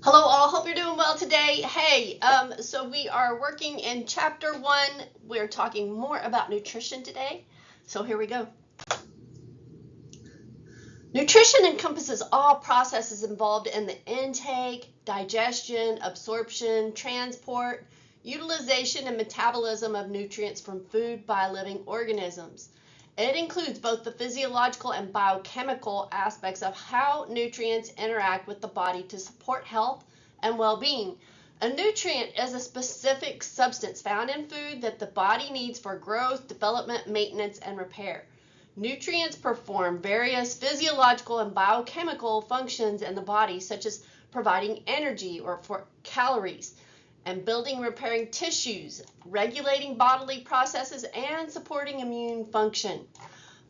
Hello all, hope you're doing well today. Hey, so we are working in chapter 1. We're talking more about nutrition today. So here we go. Nutrition encompasses all processes involved in the intake, digestion, absorption, transport, utilization, and metabolism of nutrients from food by living organisms. It includes both the physiological and biochemical aspects of how nutrients interact with the body to support health and well-being. A nutrient is a specific substance found in food that the body needs for growth, development, maintenance, and repair. Nutrients perform various physiological and biochemical functions in the body, such as providing energy or for calories, and building, repairing tissues, regulating bodily processes, and supporting immune function.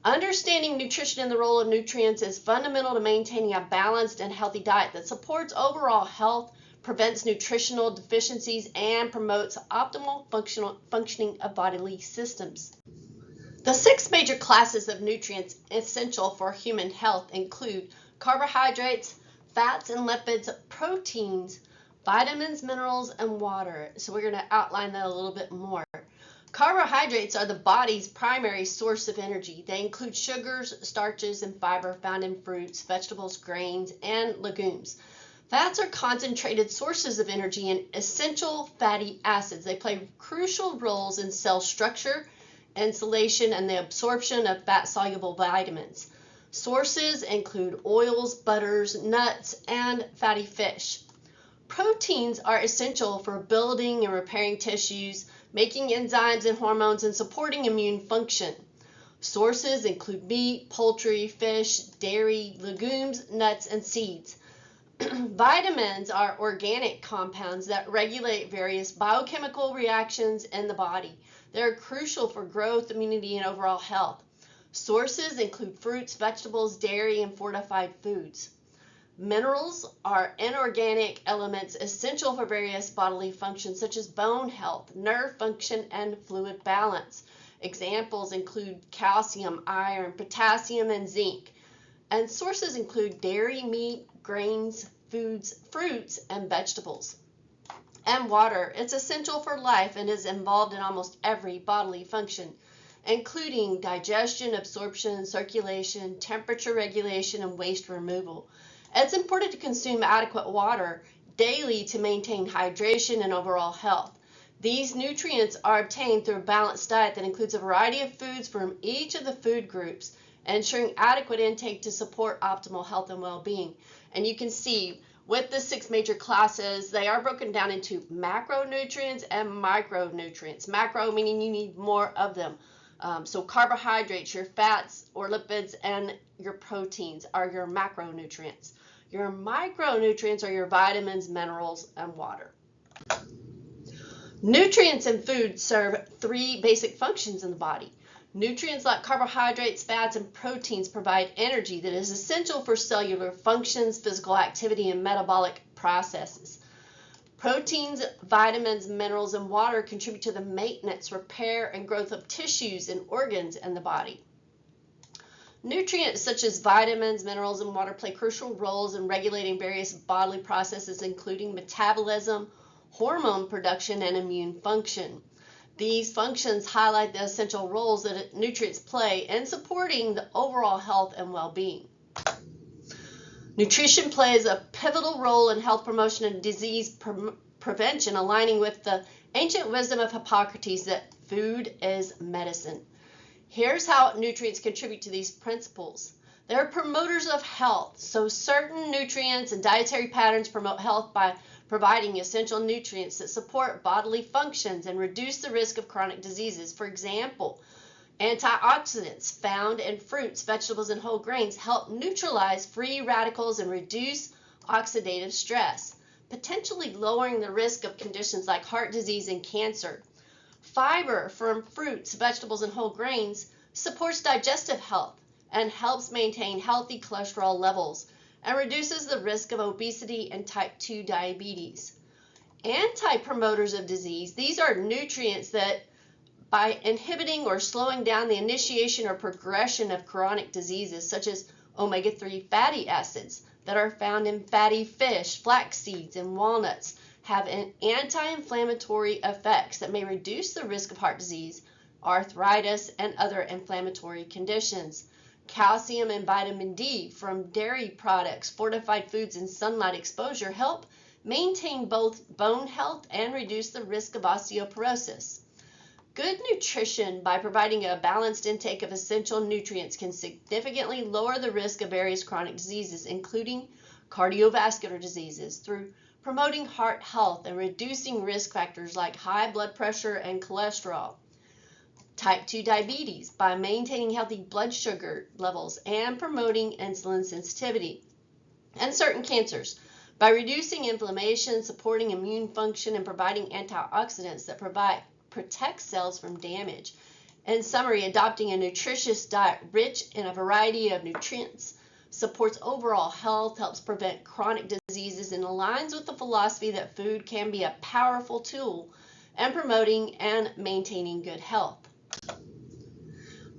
Understanding nutrition and the role of nutrients is fundamental to maintaining a balanced and healthy diet that supports overall health, prevents nutritional deficiencies, and promotes optimal functioning of bodily systems. The 6 major classes of nutrients essential for human health include carbohydrates, fats and lipids, proteins, vitamins, minerals, and water. So we're going to outline that a little bit more. Carbohydrates are the body's primary source of energy. They include sugars, starches, and fiber found in fruits, vegetables, grains, and legumes. Fats are concentrated sources of energy and essential fatty acids. They play crucial roles in cell structure, insulation, and the absorption of fat-soluble vitamins. Sources include oils, butters, nuts, and fatty fish. Proteins are essential for building and repairing tissues, making enzymes and hormones, and supporting immune function. Sources include meat, poultry, fish, dairy, legumes, nuts, and seeds. Vitamins are organic compounds that regulate various biochemical reactions in the body. They're crucial for growth, immunity, and overall health. Sources include fruits, vegetables, dairy, and fortified foods. Minerals are inorganic elements essential for various bodily functions such as bone health, nerve function, and fluid balance. Examples include calcium, iron, potassium, and zinc. And sources include dairy, meat, grains, foods, fruits, and vegetables. And water. It's essential for life and is involved in almost every bodily function, including digestion, absorption, circulation, temperature regulation, and waste removal. It's important to consume adequate water daily to maintain hydration and overall health. These nutrients are obtained through a balanced diet that includes a variety of foods from each of the food groups, ensuring adequate intake to support optimal health and well-being. And you can see with the 6 major classes, they are broken down into macronutrients and micronutrients. Macro meaning you need more of them. So carbohydrates, your fats or lipids, and your proteins are your macronutrients. Your micronutrients are your vitamins, minerals, and water. Nutrients in food serve 3 basic functions in the body. Nutrients like carbohydrates, fats, and proteins provide energy that is essential for cellular functions, physical activity, and metabolic processes. Proteins, vitamins, minerals, and water contribute to the maintenance, repair, and growth of tissues and organs in the body. Nutrients such as vitamins, minerals, and water play crucial roles in regulating various bodily processes, including metabolism, hormone production, and immune function. These functions highlight the essential roles that nutrients play in supporting the overall health and well-being. Nutrition plays a pivotal role in health promotion and disease prevention, aligning with the ancient wisdom of Hippocrates that food is medicine. Here's how nutrients contribute to these principles. They're promoters of health, so certain nutrients and dietary patterns promote health by providing essential nutrients that support bodily functions and reduce the risk of chronic diseases. For example, antioxidants found in fruits, vegetables, and whole grains help neutralize free radicals and reduce oxidative stress, potentially lowering the risk of conditions like heart disease and cancer. Fiber from fruits, vegetables, and whole grains supports digestive health and helps maintain healthy cholesterol levels and reduces the risk of obesity and type 2 diabetes. Anti-promoters of disease, these are nutrients that by inhibiting or slowing down the initiation or progression of chronic diseases such as omega-3 fatty acids, that are found in fatty fish, flax seeds, and walnuts have an anti-inflammatory effects that may reduce the risk of heart disease, arthritis, and other inflammatory conditions. Calcium and vitamin D from dairy products, fortified foods, and sunlight exposure help maintain both bone health and reduce the risk of osteoporosis. Good nutrition by providing a balanced intake of essential nutrients can significantly lower the risk of various chronic diseases, including cardiovascular diseases, through promoting heart health and reducing risk factors like high blood pressure and cholesterol. Type 2 diabetes by maintaining healthy blood sugar levels and promoting insulin sensitivity. And certain cancers by reducing inflammation, supporting immune function, and providing antioxidants that protect cells from damage. In summary, adopting a nutritious diet rich in a variety of nutrients supports overall health, helps prevent chronic diseases, and aligns with the philosophy that food can be a powerful tool in promoting and maintaining good health.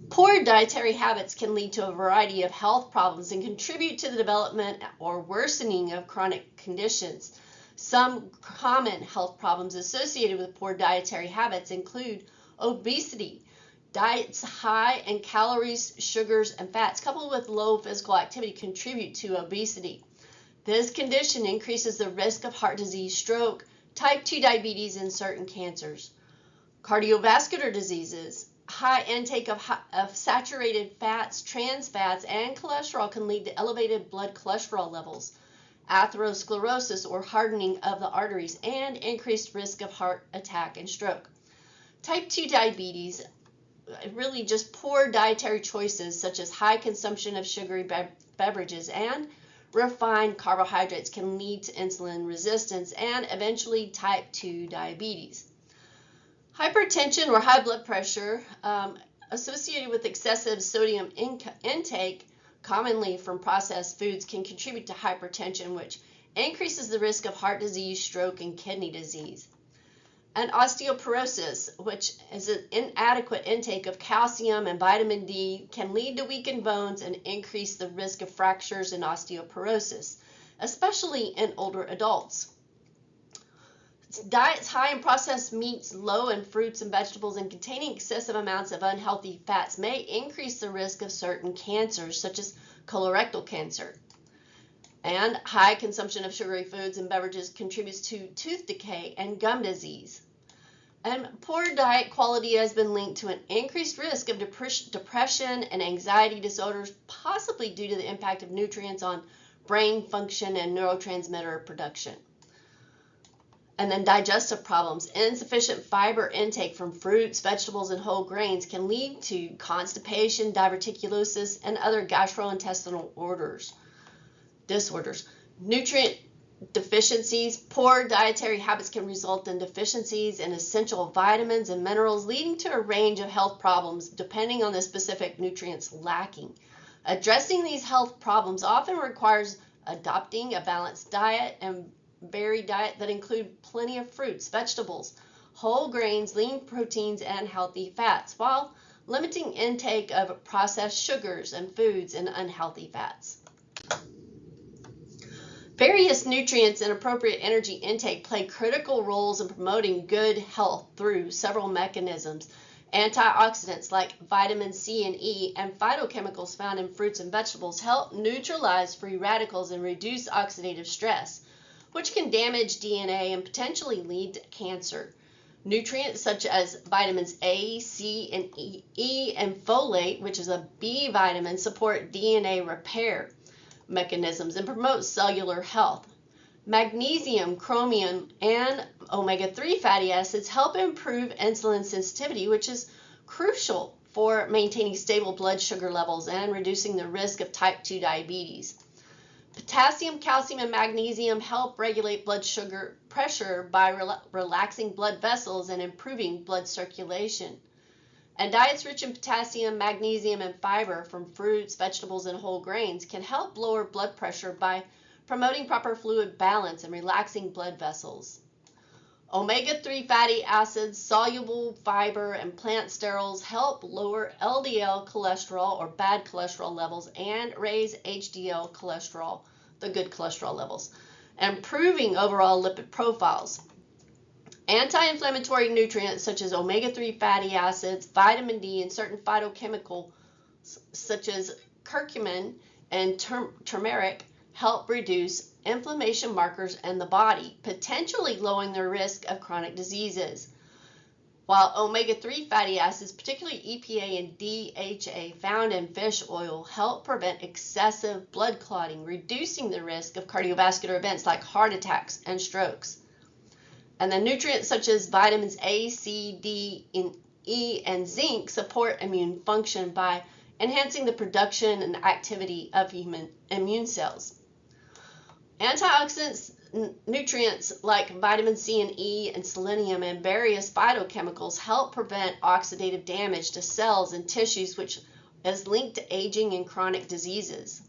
Poor dietary habits can lead to a variety of health problems and contribute to the development or worsening of chronic conditions. Some common health problems associated with poor dietary habits include obesity. Diets high in calories, sugars, and fats coupled with low physical activity contribute to obesity. This condition increases the risk of heart disease, stroke, type 2 diabetes, and certain cancers. Cardiovascular diseases. High intake of saturated fats, trans fats, and cholesterol can lead to elevated blood cholesterol levels, atherosclerosis or hardening of the arteries, and increased risk of heart attack and stroke. Type 2 diabetes, really just poor dietary choices such as high consumption of sugary beverages and refined carbohydrates can lead to insulin resistance and eventually type 2 diabetes. Hypertension or high blood pressure associated with excessive sodium intake, commonly from processed foods, can contribute to hypertension, which increases the risk of heart disease, stroke, and kidney disease. And osteoporosis, which is an inadequate intake of calcium and vitamin D, can lead to weakened bones and increase the risk of fractures and osteoporosis, especially in older adults. Diets high in processed meats, low in fruits and vegetables, and containing excessive amounts of unhealthy fats may increase the risk of certain cancers, such as colorectal cancer. And high consumption of sugary foods and beverages contributes to tooth decay and gum disease. And poor diet quality has been linked to an increased risk of depression and anxiety disorders, possibly due to the impact of nutrients on brain function and neurotransmitter production. And then digestive problems. Insufficient fiber intake from fruits, vegetables, and whole grains can lead to constipation, diverticulosis, and other gastrointestinal disorders. Nutrient deficiencies. Poor dietary habits can result in deficiencies in essential vitamins and minerals, leading to a range of health problems depending on the specific nutrients lacking. Addressing these health problems often requires adopting a balanced diet and varied diet that include plenty of fruits, vegetables, whole grains, lean proteins, and healthy fats, while limiting intake of processed sugars and foods and unhealthy fats. Various nutrients and appropriate energy intake play critical roles in promoting good health through several mechanisms. Antioxidants like vitamin C and E and phytochemicals found in fruits and vegetables help neutralize free radicals and reduce oxidative stress, which can damage DNA and potentially lead to cancer. Nutrients such as vitamins A, C, and E, and folate, which is a B vitamin, support DNA repair mechanisms and promote cellular health. Magnesium, chromium, and omega-3 fatty acids help improve insulin sensitivity, which is crucial for maintaining stable blood sugar levels and reducing the risk of type 2 diabetes. Potassium, calcium, and magnesium help regulate blood sugar pressure by relaxing blood vessels and improving blood circulation. And diets rich in potassium, magnesium, and fiber from fruits, vegetables, and whole grains can help lower blood pressure by promoting proper fluid balance and relaxing blood vessels. Omega-3 fatty acids, soluble fiber, and plant sterols help lower LDL cholesterol or bad cholesterol levels and raise HDL cholesterol the good cholesterol levels, improving overall lipid profiles. Anti-inflammatory nutrients such as omega-3 fatty acids, vitamin D, and certain phytochemicals such as curcumin and turmeric help reduce inflammation markers in the body, potentially lowering the risk of chronic diseases. While omega-3 fatty acids, particularly EPA and DHA found in fish oil, help prevent excessive blood clotting, reducing the risk of cardiovascular events like heart attacks and strokes. And then nutrients such as vitamins A, C, D, E, and zinc support immune function by enhancing the production and activity of human immune cells. Antioxidants, nutrients like vitamin C and E and selenium and various phytochemicals help prevent oxidative damage to cells and tissues, which is linked to aging and chronic diseases.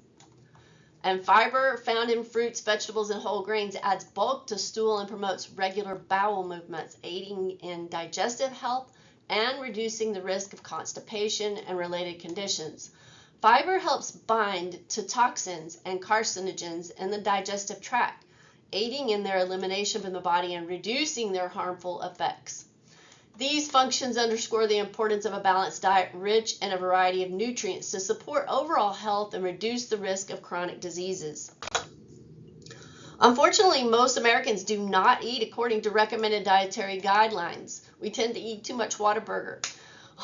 And fiber found in fruits, vegetables, and whole grains adds bulk to stool and promotes regular bowel movements, aiding in digestive health and reducing the risk of constipation and related conditions. Fiber helps bind to toxins and carcinogens in the digestive tract, aiding in their elimination from the body and reducing their harmful effects. These functions underscore the importance of a balanced diet rich in a variety of nutrients to support overall health and reduce the risk of chronic diseases. Unfortunately, most Americans do not eat according to recommended dietary guidelines. We tend to eat too much Whataburger.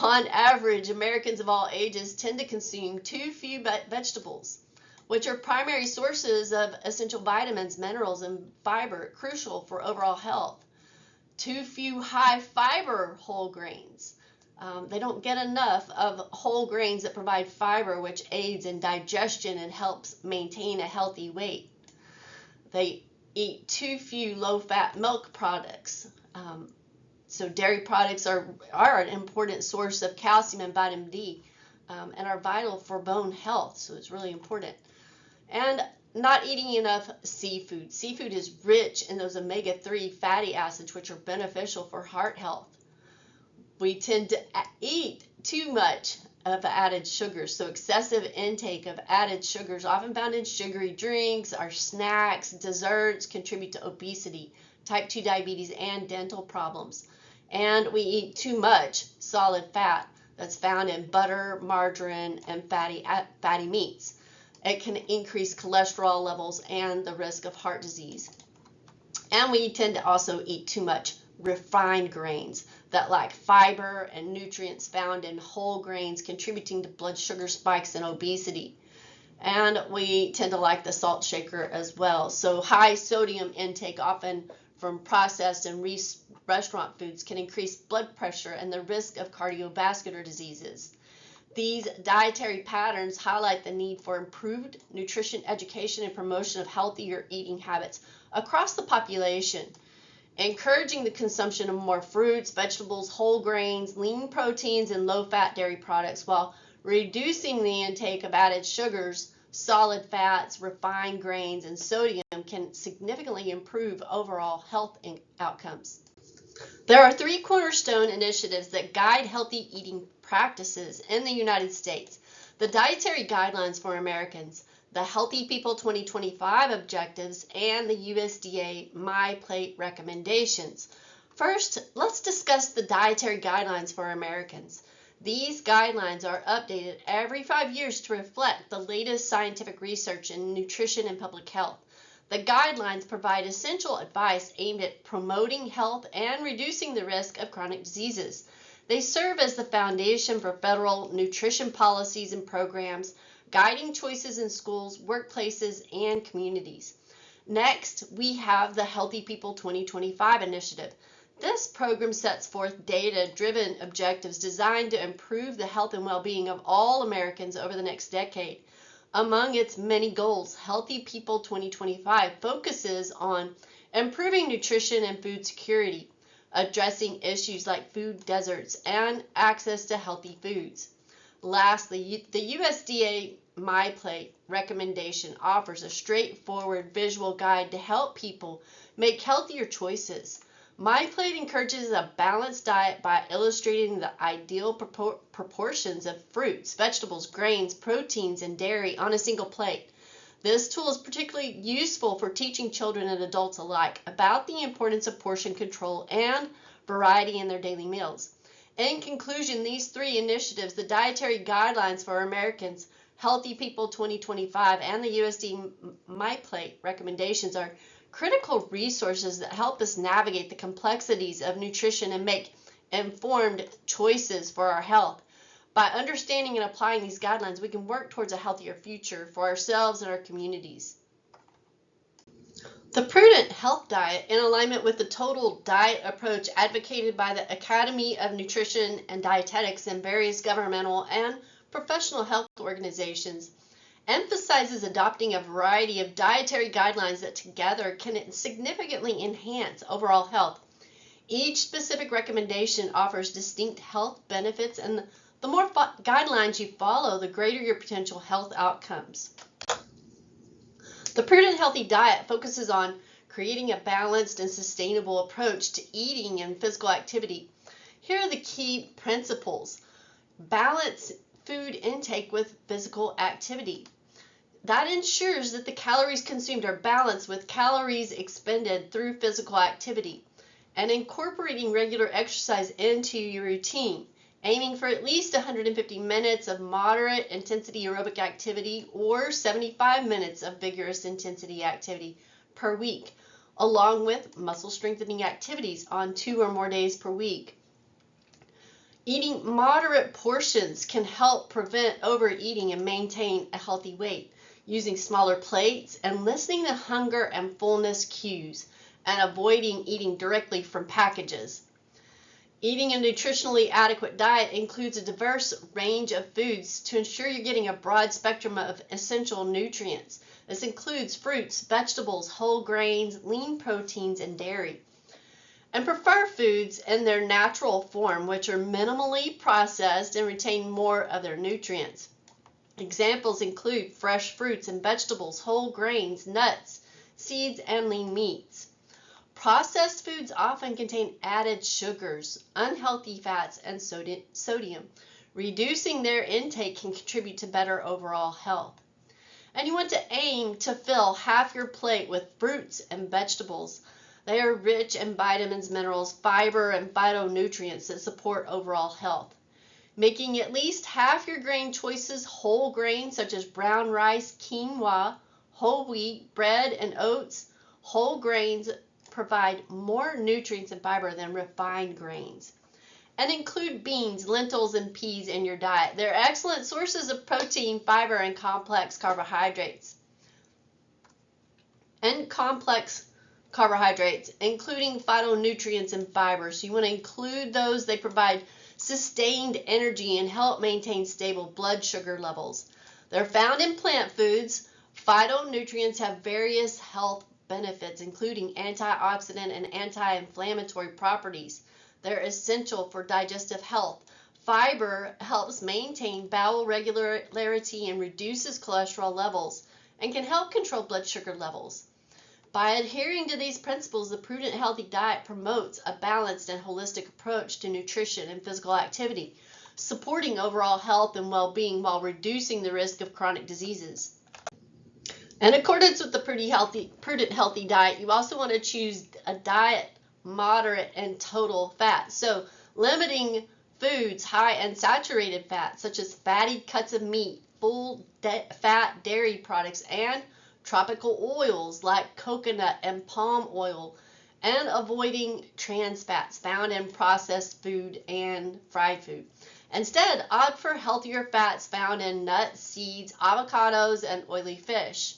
On average, Americans of all ages tend to consume too few vegetables, which are primary sources of essential vitamins, minerals, and fiber, crucial for overall health. Too few high fiber whole grains. They don't get enough of whole grains that provide fiber, which aids in digestion and helps maintain a healthy weight. They eat too few low-fat milk products. So dairy products are an important source of calcium and vitamin D and are vital for bone health, so it's really important. And not eating enough seafood. Seafood is rich in those omega-3 fatty acids, which are beneficial for heart health. We tend to eat too much of added sugars, so excessive intake of added sugars, often found in sugary drinks, our snacks, desserts, contribute to obesity, type 2 diabetes, and dental problems. And we eat too much solid fat that's found in butter, margarine, and fatty meats. It can increase cholesterol levels and the risk of heart disease. And we tend to also eat too much refined grains that lack fiber and nutrients found in whole grains, contributing to blood sugar spikes and obesity. And we tend to like the salt shaker as well. So high sodium intake, often from processed and restaurant foods, can increase blood pressure and the risk of cardiovascular diseases. These dietary patterns highlight the need for improved nutrition education and promotion of healthier eating habits across the population, encouraging the consumption of more fruits, vegetables, whole grains, lean proteins, and low-fat dairy products, while reducing the intake of added sugars, solid fats, refined grains, and sodium can significantly improve overall health outcomes. There are 3 cornerstone initiatives that guide healthy eating practices in the United States: the Dietary Guidelines for Americans, the Healthy People 2025 Objectives, and the USDA MyPlate recommendations. First, let's discuss the Dietary Guidelines for Americans. These guidelines are updated every 5 years to reflect the latest scientific research in nutrition and public health. The guidelines provide essential advice aimed at promoting health and reducing the risk of chronic diseases. They serve as the foundation for federal nutrition policies and programs, guiding choices in schools, workplaces, and communities. Next, we have the Healthy People 2025 initiative. This program sets forth data-driven objectives designed to improve the health and well-being of all Americans over the next decade. Among its many goals, Healthy People 2025 focuses on improving nutrition and food security, addressing issues like food deserts, and access to healthy foods. Lastly, the USDA MyPlate recommendation offers a straightforward visual guide to help people make healthier choices. MyPlate encourages a balanced diet by illustrating the ideal proportions of fruits, vegetables, grains, proteins, and dairy on a single plate. This tool is particularly useful for teaching children and adults alike about the importance of portion control and variety in their daily meals. In conclusion, these three initiatives, the Dietary Guidelines for Americans, Healthy People 2025, and the USD MyPlate recommendations, are critical resources that help us navigate the complexities of nutrition and make informed choices for our health. By understanding and applying these guidelines, we can work towards a healthier future for ourselves and our communities. The Prudent Health Diet, in alignment with the total diet approach advocated by the Academy of Nutrition and Dietetics and various governmental and professional health organizations, emphasizes adopting a variety of dietary guidelines that together can significantly enhance overall health. Each specific recommendation offers distinct health benefits, and the more guidelines you follow, the greater your potential health outcomes. The Prudent Healthy Diet focuses on creating a balanced and sustainable approach to eating and physical activity. Here are the key principles. Balance food intake with physical activity. That ensures that the calories consumed are balanced with calories expended through physical activity. And incorporating regular exercise into your routine, aiming for at least 150 minutes of moderate intensity aerobic activity or 75 minutes of vigorous intensity activity per week, along with muscle strengthening activities on 2 or more days per week. Eating moderate portions can help prevent overeating and maintain a healthy weight, using smaller plates and listening to hunger and fullness cues, and avoiding eating directly from packages. Eating a nutritionally adequate diet includes a diverse range of foods to ensure you're getting a broad spectrum of essential nutrients. This includes fruits, vegetables, whole grains, lean proteins, and dairy. And prefer foods in their natural form, which are minimally processed and retain more of their nutrients. Examples include fresh fruits and vegetables, whole grains, nuts, seeds, and lean meats. Processed foods often contain added sugars, unhealthy fats, and sodium. Reducing their intake can contribute to better overall health. And you want to aim to fill half your plate with fruits and vegetables. They are rich in vitamins, minerals, fiber, and phytonutrients that support overall health. Making at least half your grain choices whole grains such as brown rice, quinoa, whole wheat, bread, and oats. Whole grains provide more nutrients and fiber than refined grains. And include beans, lentils, and peas in your diet. They're excellent sources of protein, fiber, and complex carbohydrates. Including phytonutrients and fiber. So you want to include those. They provide sustained energy and help maintain stable blood sugar levels. They're found in plant foods. Phytonutrients have various health benefits, including antioxidant and anti-inflammatory properties. They're essential for digestive health. Fiber helps maintain bowel regularity and reduces cholesterol levels and can help control blood sugar levels. By adhering to these principles, the Prudent Healthy Diet promotes a balanced and holistic approach to nutrition and physical activity, supporting overall health and well-being while reducing the risk of chronic diseases. In accordance with the Prudent Healthy Diet, you also want to choose a diet moderate in total fat. So limiting foods high in saturated fat, such as fatty cuts of meat, full fat dairy products, and tropical oils like coconut and palm oil, and avoiding trans fats found in processed food and fried food. Instead, opt for healthier fats found in nuts, seeds, avocados, and oily fish.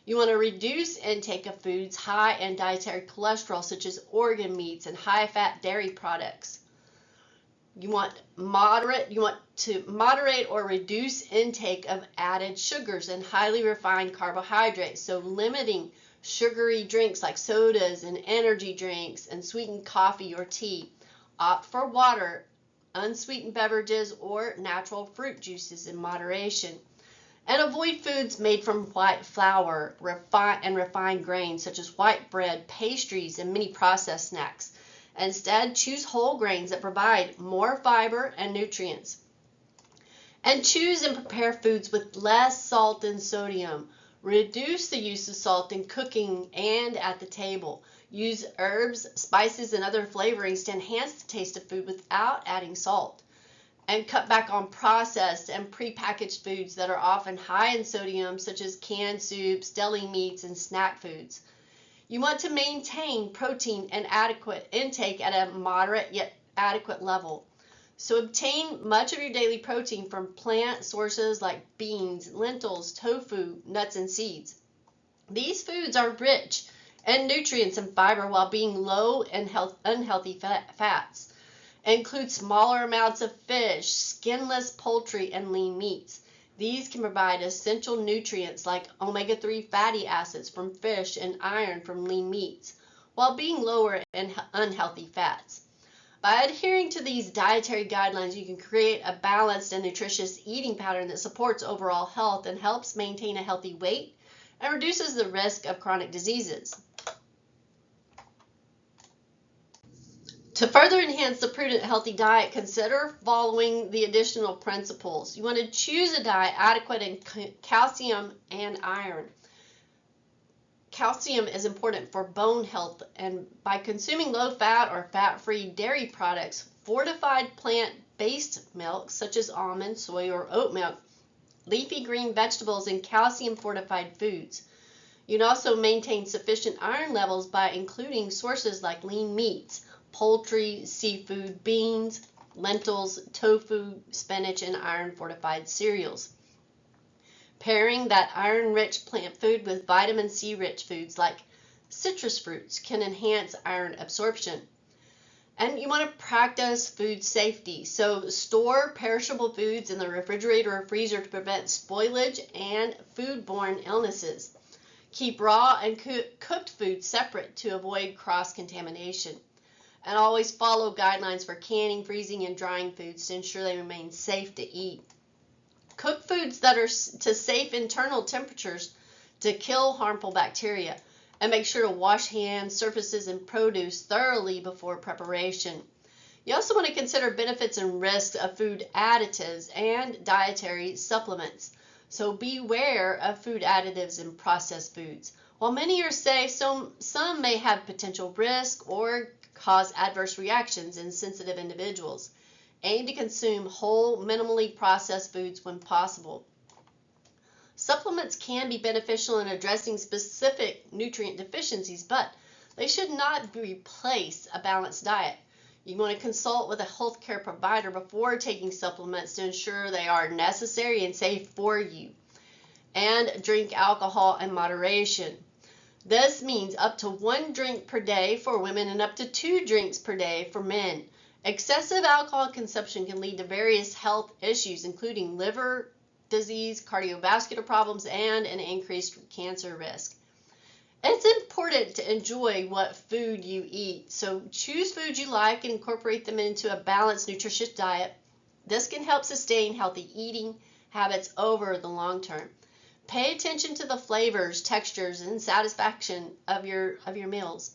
You want to reduce intake of foods high in dietary cholesterol, such as organ meats and high-fat dairy products. You want to moderate or reduce intake of added sugars and highly refined carbohydrates, so limiting sugary drinks like sodas and energy drinks and sweetened coffee or tea. Opt for water, unsweetened beverages, or natural fruit juices in moderation. And avoid foods made from white flour and refined grains, such as white bread, pastries, and many processed snacks. Instead, choose whole grains that provide more fiber and nutrients. And choose and prepare foods with less salt and sodium. Reduce the use of salt in cooking and at the table. Use herbs, spices, and other flavorings to enhance the taste of food without adding salt. And cut back on processed and prepackaged foods that are often high in sodium, such as canned soups, deli meats, and snack foods. You want to maintain protein and adequate intake at a moderate yet adequate level. So obtain much of your daily protein from plant sources like beans, lentils, tofu, nuts, and seeds. These foods are rich in nutrients and fiber while being low in unhealthy fats. Include smaller amounts of fish, skinless poultry, and lean meats. These can provide essential nutrients like omega-3 fatty acids from fish and iron from lean meats, while being lower in unhealthy fats. By adhering to these dietary guidelines, you can create a balanced and nutritious eating pattern that supports overall health and helps maintain a healthy weight and reduces the risk of chronic diseases. To further enhance the prudent healthy diet, consider following the additional principles. You want to choose a diet adequate in calcium and iron. Calcium is important for bone health, and by consuming low-fat or fat-free dairy products, fortified plant-based milks such as almond, soy, or oat milk, leafy green vegetables, and calcium-fortified foods. You can also maintain sufficient iron levels by including sources like lean meats, poultry, seafood, beans, lentils, tofu, spinach, and iron-fortified cereals. Pairing that iron-rich plant food with vitamin C-rich foods like citrus fruits can enhance iron absorption. And you want to practice food safety. So store perishable foods in the refrigerator or freezer to prevent spoilage and foodborne illnesses. Keep raw and cooked food separate to avoid cross-contamination. And always follow guidelines for canning, freezing, and drying foods to ensure they remain safe to eat. Cook foods that are to safe internal temperatures to kill harmful bacteria. And make sure to wash hands, surfaces, and produce thoroughly before preparation. You also want to consider benefits and risks of food additives and dietary supplements. So beware of food additives in processed foods. While many are safe, some may have potential risk or cause adverse reactions in sensitive individuals. Aim to consume whole, minimally processed foods when possible. Supplements can be beneficial in addressing specific nutrient deficiencies, but they should not replace a balanced diet. You want to consult with a healthcare provider before taking supplements to ensure they are necessary and safe for you. And drink alcohol in moderation. This means up to 1 drink per day for women and up to 2 drinks per day for men. Excessive alcohol consumption can lead to various health issues, including liver disease, cardiovascular problems, and an increased cancer risk. It's important to enjoy what food you eat, so choose foods you like and incorporate them into a balanced, nutritious diet. This can help sustain healthy eating habits over the long term. Pay attention to the flavors, textures, and satisfaction of your meals.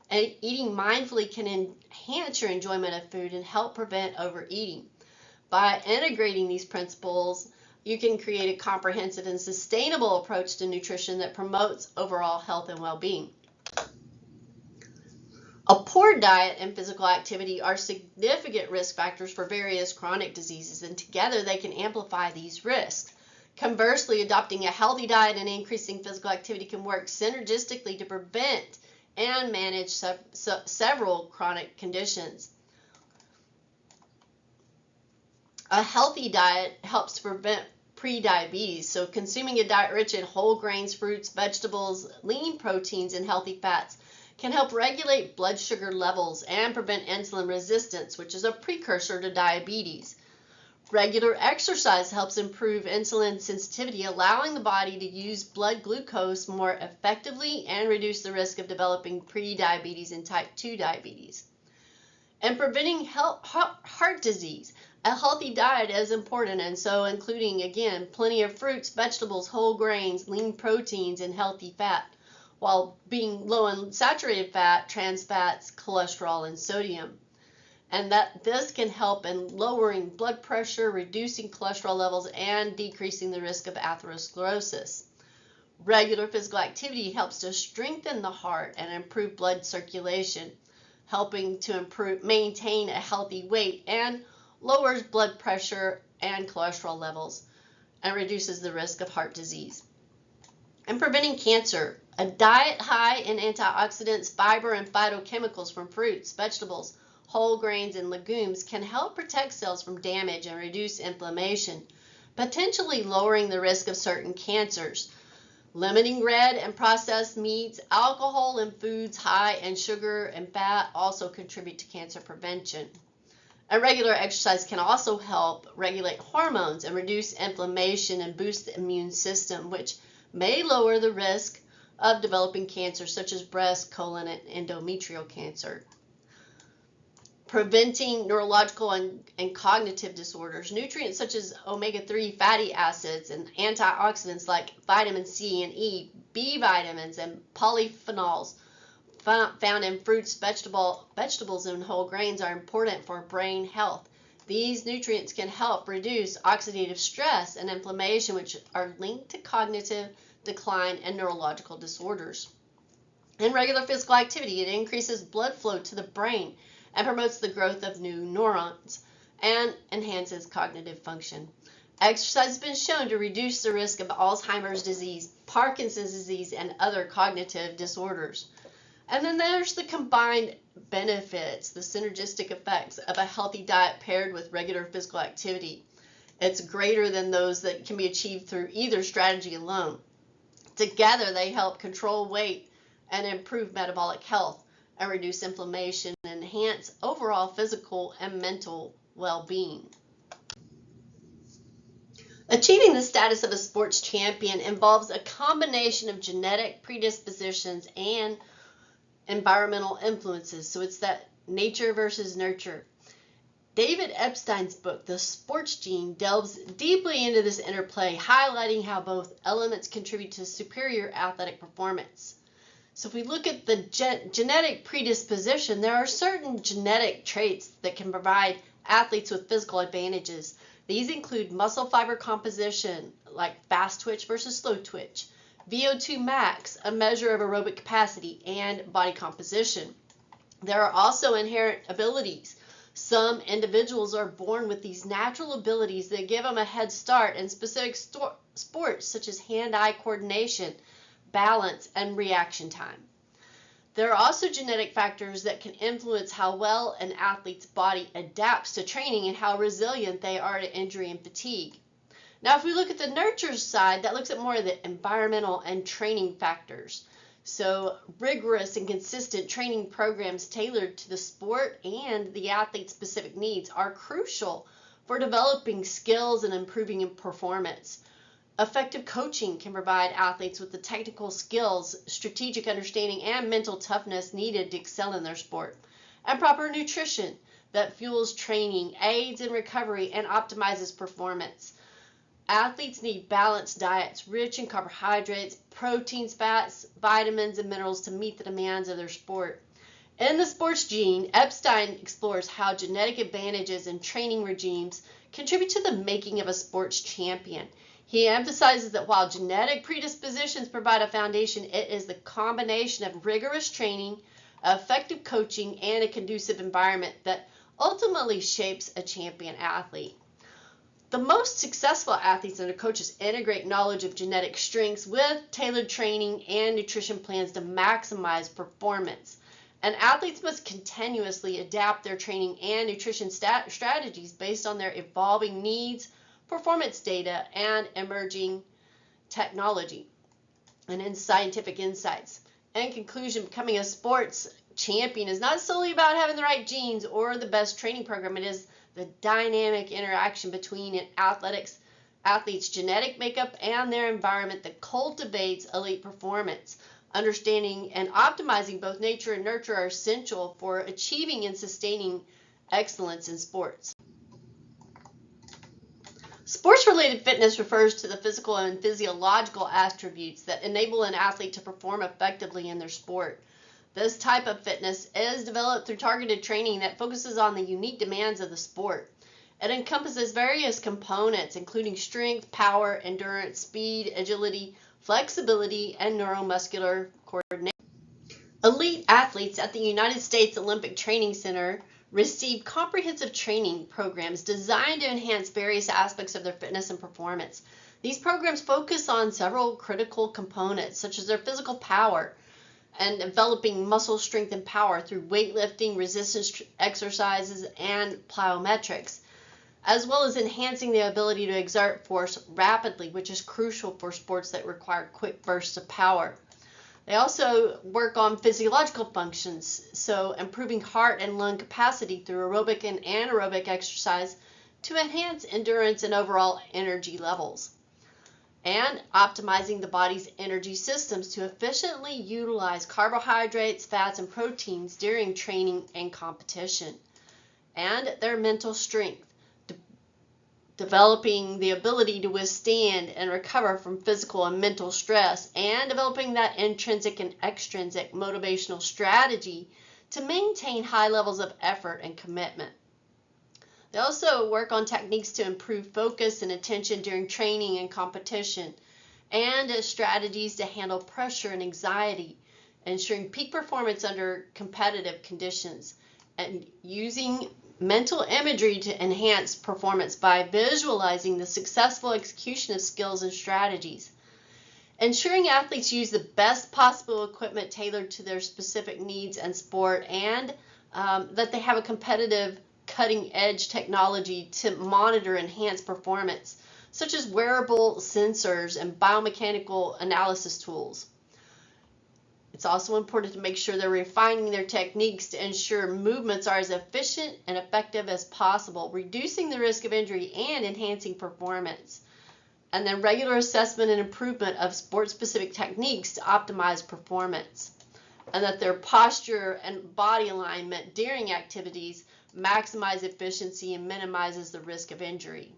And eating mindfully can enhance your enjoyment of food and help prevent overeating. By integrating these principles, you can create a comprehensive and sustainable approach to nutrition that promotes overall health and well-being. A poor diet and physical activity are significant risk factors for various chronic diseases, and together they can amplify these risks. Conversely, adopting a healthy diet and increasing physical activity can work synergistically to prevent and manage several chronic conditions. A healthy diet helps to prevent prediabetes, so consuming a diet rich in whole grains, fruits, vegetables, lean proteins, and healthy fats can help regulate blood sugar levels and prevent insulin resistance, which is a precursor to diabetes. Regular exercise helps improve insulin sensitivity, allowing the body to use blood glucose more effectively and reduce the risk of developing prediabetes and type 2 diabetes. And preventing heart disease. A healthy diet is important, and so including, again, plenty of fruits, vegetables, whole grains, lean proteins, and healthy fat, while being low in saturated fat, trans fats, cholesterol, and sodium. And that this can help in lowering blood pressure, reducing cholesterol levels, and decreasing the risk of atherosclerosis. Regular physical activity helps to strengthen the heart and improve blood circulation, helping to maintain a healthy weight, and lowers blood pressure and cholesterol levels, and reduces the risk of heart disease. And preventing cancer. A diet high in antioxidants, fiber, and phytochemicals from fruits, vegetables, whole grains, and legumes can help protect cells from damage and reduce inflammation, potentially lowering the risk of certain cancers. Limiting red and processed meats, alcohol, and foods high in sugar and fat also contribute to cancer prevention. And regular exercise can also help regulate hormones and reduce inflammation and boost the immune system, which may lower the risk of developing cancer such as breast, colon, and endometrial cancer. Preventing neurological and cognitive disorders. Nutrients such as omega-3 fatty acids and antioxidants like vitamin C and E, B vitamins, and polyphenols found in fruits, vegetables, and whole grains are important for brain health. These nutrients can help reduce oxidative stress and inflammation, which are linked to cognitive decline and neurological disorders. In regular physical activity, it increases blood flow to the brain and promotes the growth of new neurons and enhances cognitive function. Exercise has been shown to reduce the risk of Alzheimer's disease, Parkinson's disease, and other cognitive disorders. And then there's the combined benefits, the synergistic effects of a healthy diet paired with regular physical activity. It's greater than those that can be achieved through either strategy alone. Together, they help control weight and improve metabolic health, and reduce inflammation and enhance overall physical and mental well-being. Achieving the status of a sports champion involves a combination of genetic predispositions and environmental influences. So it's that nature versus nurture. David Epstein's book, The Sports Gene, delves deeply into this interplay, highlighting how both elements contribute to superior athletic performance. So if we look at the genetic predisposition, there are certain genetic traits that can provide athletes with physical advantages. These include muscle fiber composition, like fast twitch versus slow twitch, VO2 max, a measure of aerobic capacity, and body composition. There are also inherent abilities. Some individuals are born with these natural abilities that give them a head start in specific sports, such as hand-eye coordination, balance, and reaction time. There are also genetic factors that can influence how well an athlete's body adapts to training and how resilient they are to injury and fatigue. Now, if we look at the nurture side, that looks at more of the environmental and training factors. So rigorous and consistent training programs tailored to the sport and the athlete's specific needs are crucial for developing skills and improving performance. Effective coaching can provide athletes with the technical skills, strategic understanding, and mental toughness needed to excel in their sport. And proper nutrition that fuels training, aids in recovery, and optimizes performance. Athletes need balanced diets rich in carbohydrates, proteins, fats, vitamins, and minerals to meet the demands of their sport. In The Sports Gene, Epstein explores how genetic advantages and training regimes contribute to the making of a sports champion. He emphasizes that while genetic predispositions provide a foundation, it is the combination of rigorous training, effective coaching, and a conducive environment that ultimately shapes a champion athlete. The most successful athletes and their coaches integrate knowledge of genetic strengths with tailored training and nutrition plans to maximize performance. And athletes must continuously adapt their training and nutrition strategies based on their evolving needs, performance data, and emerging technology and in scientific insights. In conclusion, becoming a sports champion is not solely about having the right genes or the best training program. It is the dynamic interaction between athletes' genetic makeup and their environment that cultivates elite performance. Understanding and optimizing both nature and nurture are essential for achieving and sustaining excellence in sports. Sports-related fitness refers to the physical and physiological attributes that enable an athlete to perform effectively in their sport. This type of fitness is developed through targeted training that focuses on the unique demands of the sport. It encompasses various components, including strength, power, endurance, speed, agility, flexibility, and neuromuscular coordination. Elite athletes at the United States Olympic Training Center receive comprehensive training programs designed to enhance various aspects of their fitness and performance. These programs focus on several critical components, such as their physical power and developing muscle strength and power through weightlifting, resistance exercises, and plyometrics, as well as enhancing the ability to exert force rapidly, which is crucial for sports that require quick bursts of power. They also work on physiological functions, so improving heart and lung capacity through aerobic and anaerobic exercise to enhance endurance and overall energy levels, and optimizing the body's energy systems to efficiently utilize carbohydrates, fats, and proteins during training and competition, and their mental strength, developing the ability to withstand and recover from physical and mental stress, and developing that intrinsic and extrinsic motivational strategy to maintain high levels of effort and commitment. They also work on techniques to improve focus and attention during training and competition, and strategies to handle pressure and anxiety, ensuring peak performance under competitive conditions, and using mental imagery to enhance performance by visualizing the successful execution of skills and strategies. Ensuring athletes use the best possible equipment tailored to their specific needs and sport, and that they have a competitive cutting-edge technology to monitor enhanced performance, such as wearable sensors and biomechanical analysis tools. It's also important to make sure they're refining their techniques to ensure movements are as efficient and effective as possible, reducing the risk of injury and enhancing performance. And then regular assessment and improvement of sport-specific techniques to optimize performance. And that their posture and body alignment during activities maximize efficiency and minimizes the risk of injury.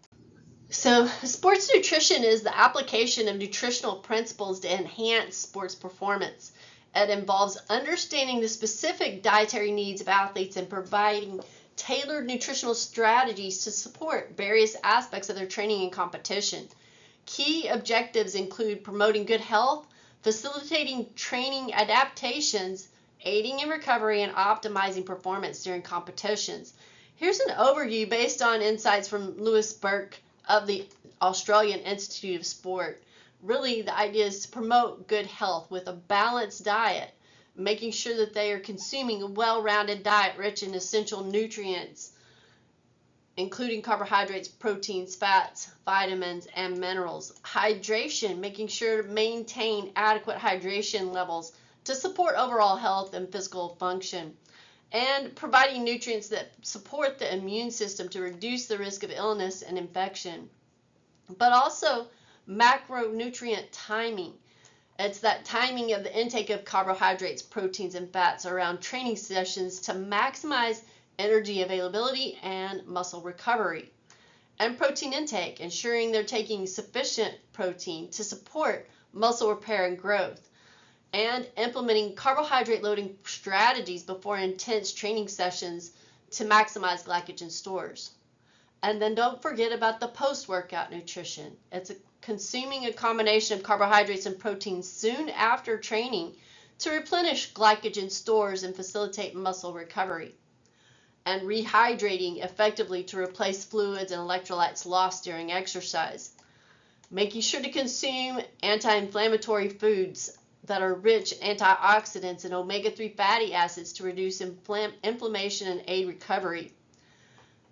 So, sports nutrition is the application of nutritional principles to enhance sports performance. It involves understanding the specific dietary needs of athletes and providing tailored nutritional strategies to support various aspects of their training and competition. Key objectives include promoting good health, facilitating training adaptations, aiding in recovery, and optimizing performance during competitions. Here's an overview based on insights from Lewis Burke of the Australian Institute of Sport. Really, the idea is to promote good health with a balanced diet, making sure that they are consuming a well-rounded diet rich in essential nutrients, including carbohydrates, proteins, fats, vitamins, and minerals. Hydration, making sure to maintain adequate hydration levels to support overall health and physical function, and providing nutrients that support the immune system to reduce the risk of illness and infection. But also macronutrient timing. It's that timing of the intake of carbohydrates, proteins, and fats around training sessions to maximize energy availability and muscle recovery. And protein intake, ensuring they're taking sufficient protein to support muscle repair and growth. And implementing carbohydrate loading strategies before intense training sessions to maximize glycogen stores. And then don't forget about the post-workout nutrition. It's consuming a combination of carbohydrates and proteins soon after training to replenish glycogen stores and facilitate muscle recovery. And rehydrating effectively to replace fluids and electrolytes lost during exercise. Making sure to consume anti-inflammatory foods that are rich in antioxidants and omega-3 fatty acids to reduce inflammation and aid recovery.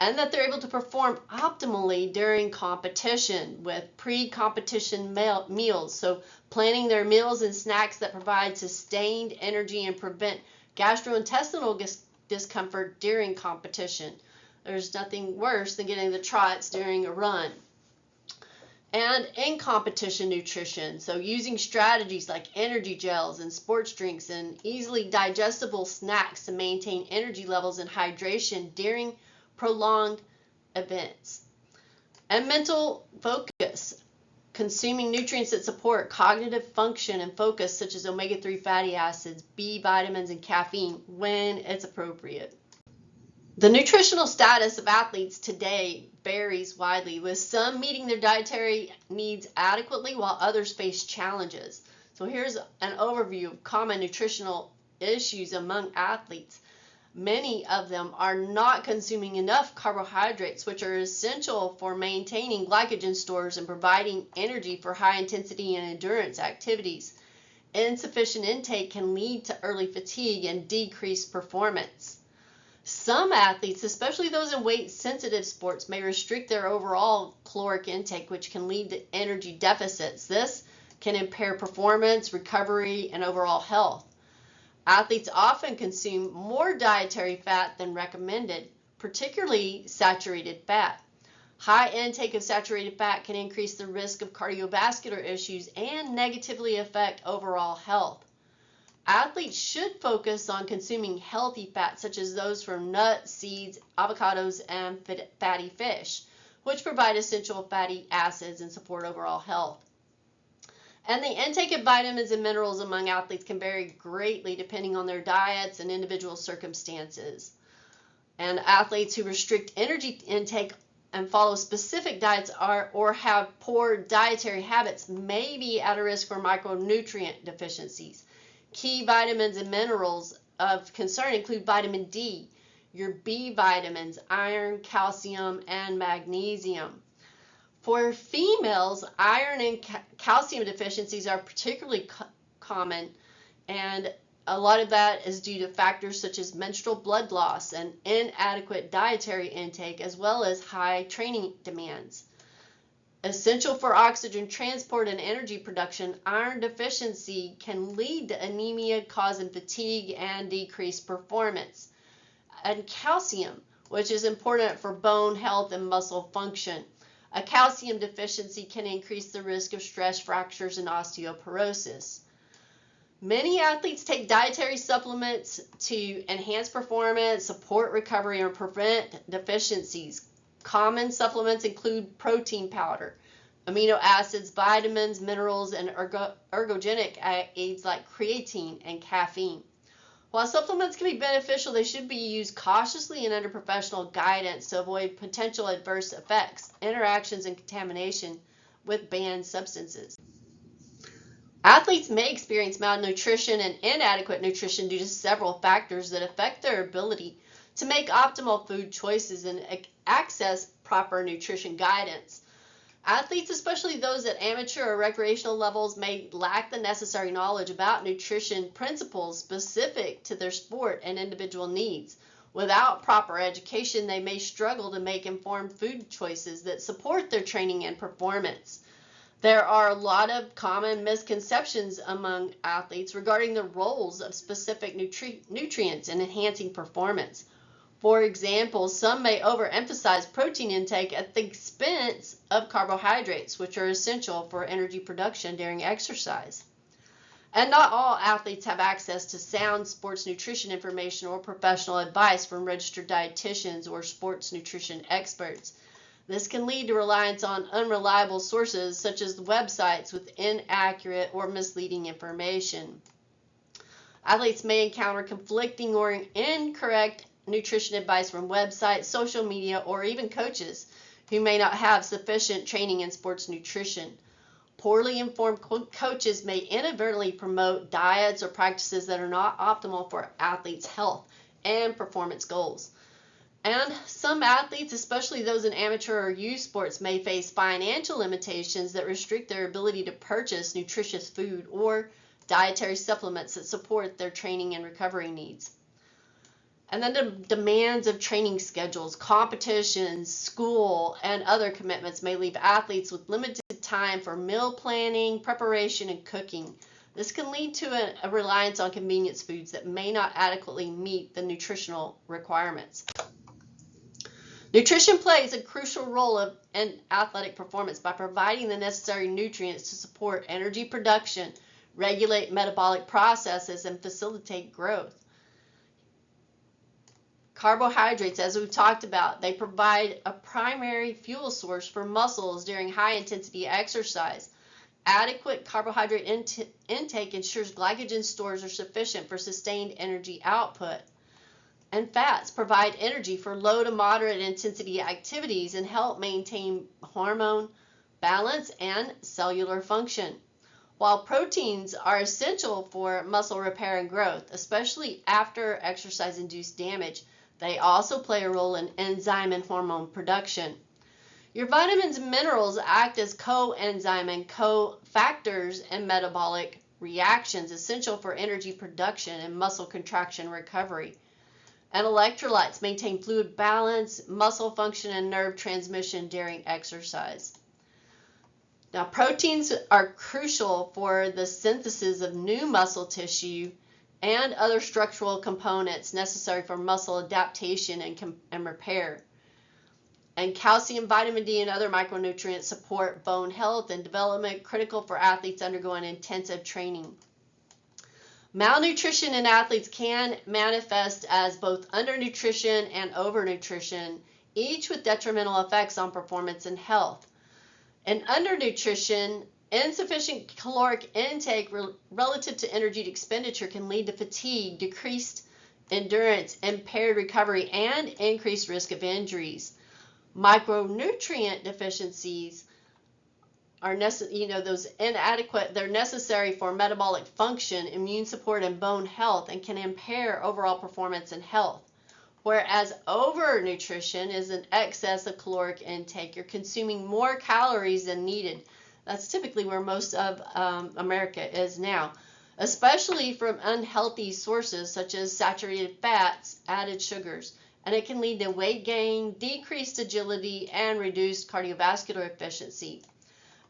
And that they're able to perform optimally during competition with pre-competition meals. So planning their meals and snacks that provide sustained energy and prevent gastrointestinal discomfort during competition. There's nothing worse than getting the trots during a run. And in competition nutrition, so using strategies like energy gels and sports drinks and easily digestible snacks to maintain energy levels and hydration during prolonged events. And mental focus, consuming nutrients that support cognitive function and focus, such as omega-3 fatty acids, B vitamins, and caffeine when it's appropriate. The nutritional status of athletes today varies widely, with some meeting their dietary needs adequately while others face challenges. So here's an overview of common nutritional issues among athletes. Many of them are not consuming enough carbohydrates, which are essential for maintaining glycogen stores and providing energy for high intensity and endurance activities. Insufficient intake can lead to early fatigue and decreased performance. Some athletes, especially those in weight-sensitive sports, may restrict their overall caloric intake, which can lead to energy deficits. This can impair performance, recovery, and overall health. Athletes often consume more dietary fat than recommended, particularly saturated fat. High intake of saturated fat can increase the risk of cardiovascular issues and negatively affect overall health. Athletes should focus on consuming healthy fats such as those from nuts, seeds, avocados, and fatty fish, which provide essential fatty acids and support overall health. And the intake of vitamins and minerals among athletes can vary greatly depending on their diets and individual circumstances. And athletes who restrict energy intake and follow specific diets or have poor dietary habits may be at a risk for micronutrient deficiencies. Key vitamins and minerals of concern include vitamin D, your B vitamins, iron, calcium, and magnesium. For females, iron and calcium deficiencies are particularly common, and a lot of that is due to factors such as menstrual blood loss and inadequate dietary intake, as well as high training demands. Essential for oxygen transport and energy production, iron deficiency can lead to anemia, causing fatigue and decreased performance. And calcium, which is important for bone health and muscle function. A calcium deficiency can increase the risk of stress fractures and osteoporosis. Many athletes take dietary supplements to enhance performance, support recovery, and prevent deficiencies. Common supplements include protein powder, amino acids, vitamins, minerals, and ergogenic aids like creatine and caffeine. While supplements can be beneficial, they should be used cautiously and under professional guidance to avoid potential adverse effects, interactions, and contamination with banned substances. Athletes may experience malnutrition and inadequate nutrition due to several factors that affect their ability to make optimal food choices and access proper nutrition guidance. Athletes, especially those at amateur or recreational levels, may lack the necessary knowledge about nutrition principles specific to their sport and individual needs. Without proper education, they may struggle to make informed food choices that support their training and performance. There are a lot of common misconceptions among athletes regarding the roles of specific nutrients in enhancing performance. For example, some may overemphasize protein intake at the expense of carbohydrates, which are essential for energy production during exercise. And not all athletes have access to sound sports nutrition information or professional advice from registered dietitians or sports nutrition experts. This can lead to reliance on unreliable sources such as websites with inaccurate or misleading information. Athletes may encounter conflicting or incorrect nutrition advice from websites, social media, or even coaches who may not have sufficient training in sports nutrition. Poorly informed coaches may inadvertently promote diets or practices that are not optimal for athletes' health and performance goals. And some athletes, especially those in amateur or youth sports, may face financial limitations that restrict their ability to purchase nutritious food or dietary supplements that support their training and recovery needs. And then the demands of training schedules, competitions, school, and other commitments may leave athletes with limited time for meal planning, preparation, and cooking. This can lead to a reliance on convenience foods that may not adequately meet the nutritional requirements. Nutrition plays a crucial role in athletic performance by providing the necessary nutrients to support energy production, regulate metabolic processes, and facilitate growth. Carbohydrates, as we've talked about, they provide a primary fuel source for muscles during high-intensity exercise. Adequate carbohydrate intake ensures glycogen stores are sufficient for sustained energy output. and fats provide energy for low to moderate intensity activities and help maintain hormone balance and cellular function. While proteins are essential for muscle repair and growth, especially after exercise-induced damage, they also play a role in enzyme and hormone production. Your vitamins and minerals act as coenzyme and cofactors in metabolic reactions essential for energy production and muscle contraction recovery. And electrolytes maintain fluid balance, muscle function, and nerve transmission during exercise. Now, proteins are crucial for the synthesis of new muscle tissue and other structural components necessary for muscle adaptation and repair. And calcium, vitamin D, and other micronutrients support bone health and development, critical for athletes undergoing intensive training. Malnutrition in athletes can manifest as both undernutrition and overnutrition, each with detrimental effects on performance and health. And undernutrition, insufficient caloric intake relative to energy expenditure can lead to fatigue, decreased endurance, impaired recovery, and increased risk of injuries. Micronutrient deficiencies are those inadequate. They're necessary for metabolic function, immune support, and bone health, and can impair overall performance and health. Whereas overnutrition is an excess of caloric intake. You're consuming more calories than needed. That's typically where most of America is now, especially from unhealthy sources such as saturated fats, added sugars. And it can lead to weight gain, decreased agility, and reduced cardiovascular efficiency.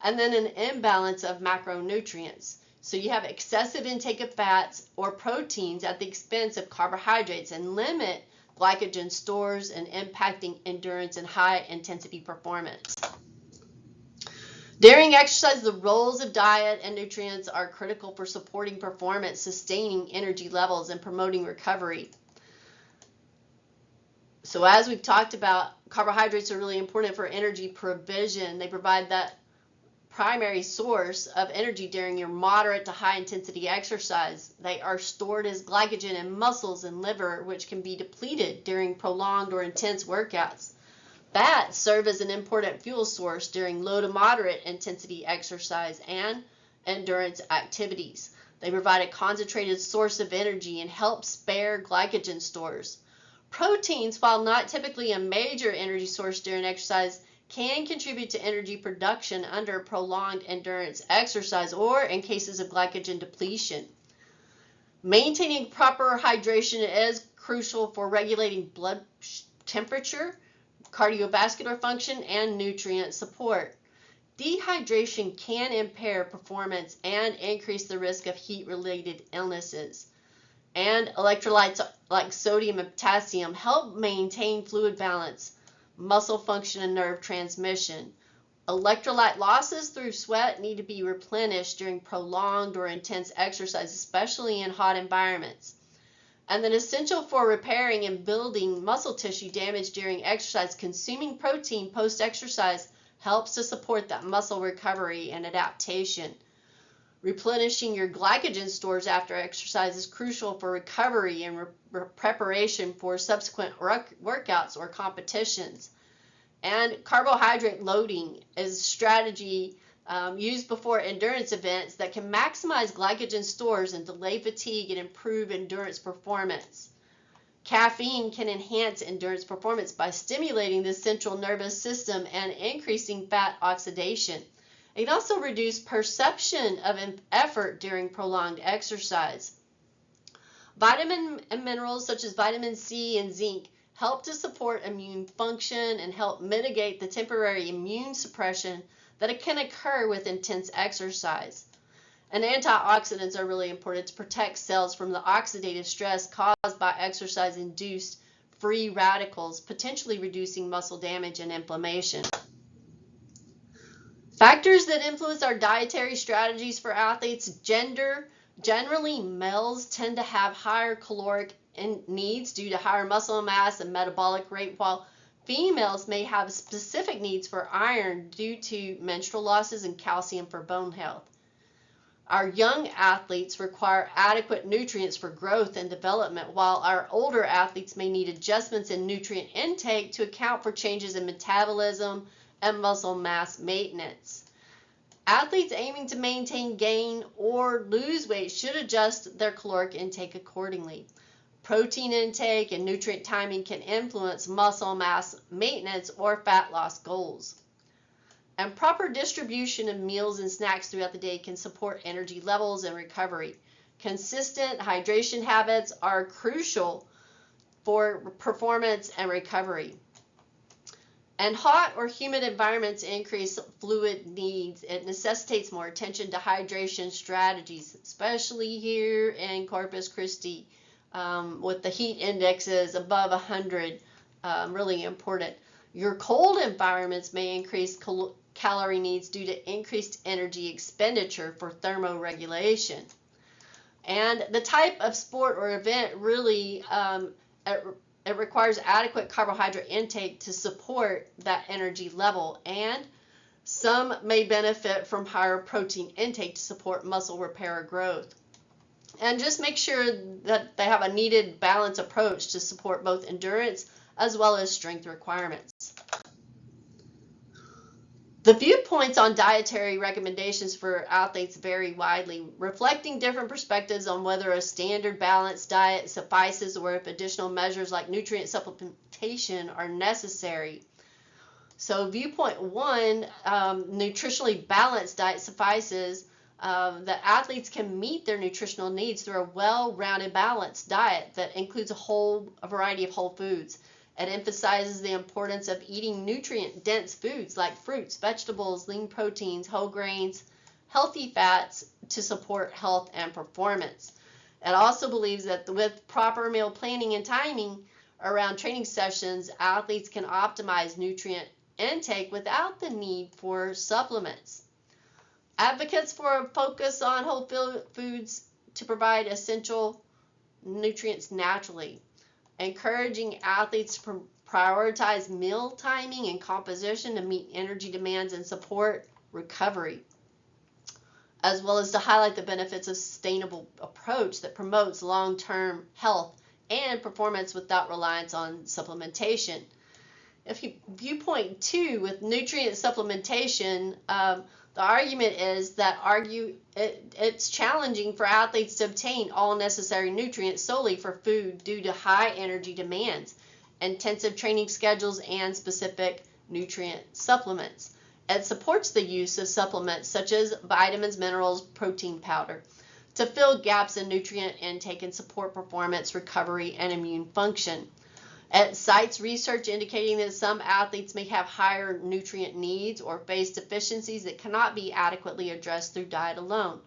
And then an imbalance of macronutrients. So you have excessive intake of fats or proteins at the expense of carbohydrates and limit glycogen stores and impacting endurance and high intensity performance. During exercise, the roles of diet and nutrients are critical for supporting performance, sustaining energy levels, and promoting recovery. So as we've talked about, carbohydrates are really important for energy provision. They provide that primary source of energy during your moderate to high intensity exercise. They are stored as glycogen in muscles and liver, which can be depleted during prolonged or intense workouts. Fats serve as an important fuel source during low to moderate intensity exercise and endurance activities. They provide a concentrated source of energy and help spare glycogen stores. Proteins, while not typically a major energy source during exercise, can contribute to energy production under prolonged endurance exercise or in cases of glycogen depletion. Maintaining proper hydration is crucial for regulating blood temperature, cardiovascular function, and nutrient support. Dehydration can impair performance and increase the risk of heat-related illnesses. And electrolytes like sodium and potassium help maintain fluid balance, muscle function, and nerve transmission. Electrolyte losses through sweat need to be replenished during prolonged or intense exercise, especially in hot environments. And then essential for repairing and building muscle tissue damaged during exercise, consuming protein post-exercise helps to support that muscle recovery and adaptation. Replenishing your glycogen stores after exercise is crucial for recovery and preparation for subsequent workouts or competitions. And carbohydrate loading is a strategy used before endurance events that can maximize glycogen stores and delay fatigue and improve endurance performance. Caffeine can enhance endurance performance by stimulating the central nervous system and increasing fat oxidation. It can also reduce perception of effort during prolonged exercise. Vitamin and minerals such as vitamin C and zinc help to support immune function and help mitigate the temporary immune suppression that can occur with intense exercise. And antioxidants are really important to protect cells from the oxidative stress caused by exercise-induced free radicals, potentially reducing muscle damage and inflammation. Factors that influence our dietary strategies for athletes: gender. Generally, males tend to have higher caloric needs due to higher muscle mass and metabolic rate, while females may have specific needs for iron due to menstrual losses and calcium for bone health. Our young athletes require adequate nutrients for growth and development, while our older athletes may need adjustments in nutrient intake to account for changes in metabolism and muscle mass maintenance. Athletes aiming to maintain, gain, or lose weight should adjust their caloric intake accordingly. Protein intake and nutrient timing can influence muscle mass maintenance or fat loss goals. And proper distribution of meals and snacks throughout the day can support energy levels and recovery. Consistent hydration habits are crucial for performance and recovery. And hot or humid environments increase fluid needs. It necessitates more attention to hydration strategies, especially here in Corpus Christi with the heat indexes above 100, really important. Your cold environments may increase calorie needs due to increased energy expenditure for thermoregulation. And the type of sport or event really it requires adequate carbohydrate intake to support that energy level, and some may benefit from higher protein intake to support muscle repair or growth. And just make sure that they have a needed balanced approach to support both endurance as well as strength requirements. The viewpoints on dietary recommendations for athletes vary widely, reflecting different perspectives on whether a standard balanced diet suffices or if additional measures like nutrient supplementation are necessary. So viewpoint one, nutritionally balanced diet suffices. That athletes can meet their nutritional needs through a well-rounded balanced diet that includes a variety of whole foods. It emphasizes the importance of eating nutrient-dense foods like fruits, vegetables, lean proteins, whole grains, healthy fats to support health and performance. It also believes that with proper meal planning and timing around training sessions, athletes can optimize nutrient intake without the need for supplements. Advocates for a focus on whole foods to provide essential nutrients naturally, encouraging athletes to prioritize meal timing and composition to meet energy demands and support recovery, as well as to highlight the benefits of sustainable approach that promotes long-term health and performance without reliance on supplementation. Viewpoint two, with nutrient supplementation, the argument is that it's challenging for athletes to obtain all necessary nutrients solely for food due to high energy demands, intensive training schedules, and specific nutrient supplements. It supports the use of supplements such as vitamins, minerals, protein powder to fill gaps in nutrient intake and support performance, recovery, and immune function. It cites research indicating that some athletes may have higher nutrient needs or face deficiencies that cannot be adequately addressed through diet alone.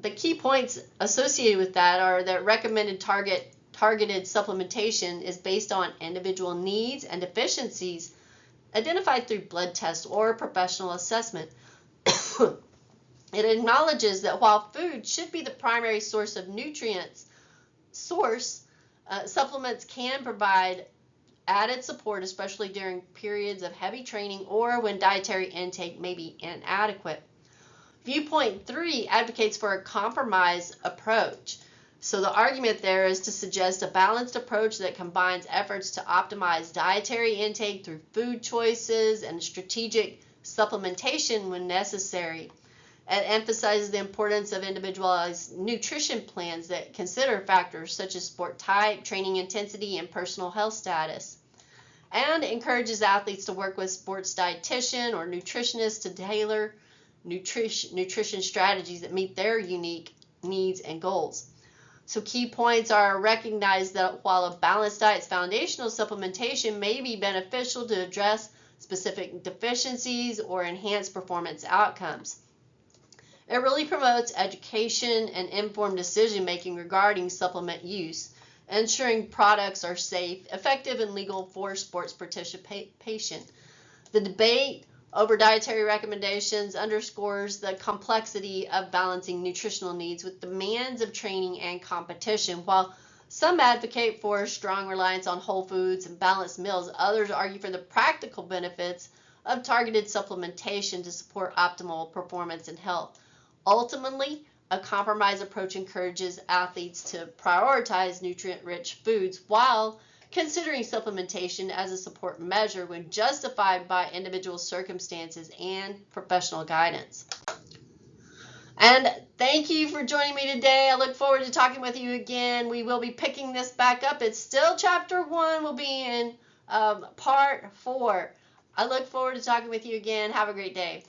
The key points associated with that are that recommended targeted supplementation is based on individual needs and deficiencies identified through blood tests or professional assessment. It acknowledges that while food should be the primary source of nutrients, supplements can provide added support, especially during periods of heavy training or when dietary intake may be inadequate. Viewpoint three advocates for a compromise approach. So the argument there is to suggest a balanced approach that combines efforts to optimize dietary intake through food choices and strategic supplementation when necessary. It emphasizes the importance of individualized nutrition plans that consider factors such as sport type, training intensity, and personal health status, and encourages athletes to work with sports dietitian or nutritionist to tailor nutrition strategies that meet their unique needs and goals. So key points are recognize that while a balanced diet's foundational supplementation may be beneficial to address specific deficiencies or enhance performance outcomes, it really promotes education and informed decision-making regarding supplement use, ensuring products are safe, effective, and legal for sports participation. The debate over dietary recommendations underscores the complexity of balancing nutritional needs with demands of training and competition. While some advocate for strong reliance on whole foods and balanced meals, others argue for the practical benefits of targeted supplementation to support optimal performance and health. Ultimately, a compromise approach encourages athletes to prioritize nutrient-rich foods while considering supplementation as a support measure when justified by individual circumstances and professional guidance. And thank you for joining me today. I look forward to talking with you again. We will be picking this back up. It's still chapter 1. We'll be in part 4. I look forward to talking with you again. Have a great day.